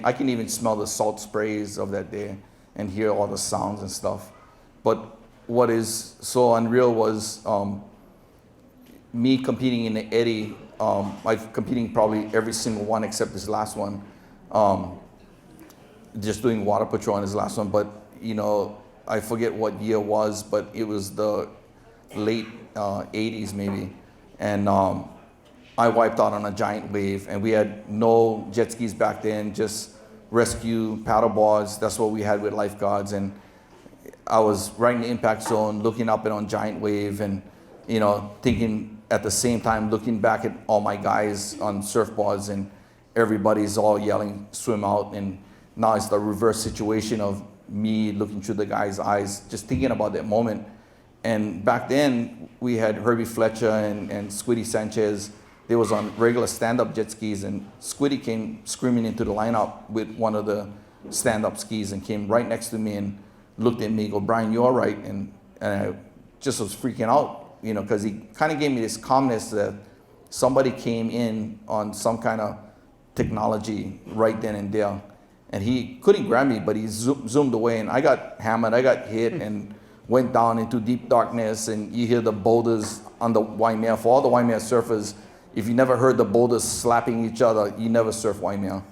I can even smell the salt sprays of that day and hear all the sounds and stuff. But what is so unreal was me competing in the eddy. I've competing probably every single one except this last one. Just doing water patrol on this last one, but you know, I forget what year it was, but it was the late 80s maybe, and I wiped out on a giant wave, and we had no jet skis back then, just rescue paddle boards. That's what we had with lifeguards, and I was right in the impact zone, looking up and on giant wave, and you know, thinking at the same time, looking back at all my guys on surfboards, and everybody's all yelling, swim out, and now it's the reverse situation of me looking through the guy's eyes, just thinking about that moment. And back then, we had Herbie Fletcher and Squiddy Sanchez. They was on regular stand-up jet skis, and Squiddy came screaming into the lineup with one of the stand-up skis and came right next to me and looked at me and go, "Brian, you all right?" And I just was freaking out, you know, because he kind of gave me this calmness that somebody came in on some kind of technology right then and there. And he couldn't grab me, but he zoomed away, and I got hammered, I got hit, and went down into deep darkness, and you hear the boulders on the Waimea. For all the Waimea surfers, if you never heard the boulders slapping each other, you never surf Waimea.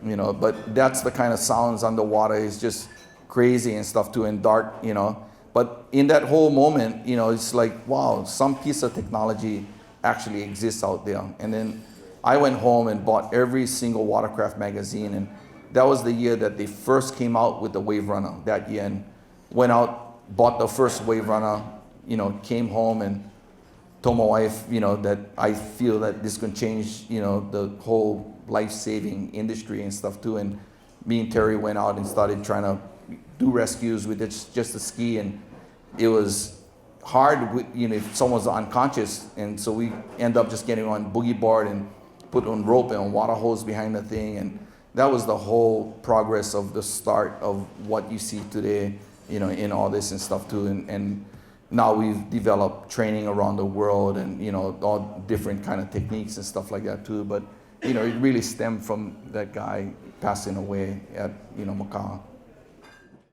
You know, but that's the kind of sounds underwater. It's just crazy and stuff too, and dark, you know. But in that whole moment, you know, it's like, wow, some piece of technology actually exists out there. And then I went home and bought every single watercraft magazine, and that was the year that they first came out with the Wave Runner that year, and went out, bought the first Wave Runner, you know, came home and told my wife, you know, that I feel that this can change, you know, the whole life-saving industry and stuff too. And me and Terry went out and started trying to do rescues with just a ski, and it was hard with, you know, if someone's unconscious. And so we end up just getting on boogie board and put on rope and on water hose behind the thing, and that was the whole progress of the start of what you see today, you know, in all this and stuff too. And now we've developed training around the world, and you know, all different kind of techniques and stuff like that too. But you know, it really stemmed from that guy passing away at, you know, Macau.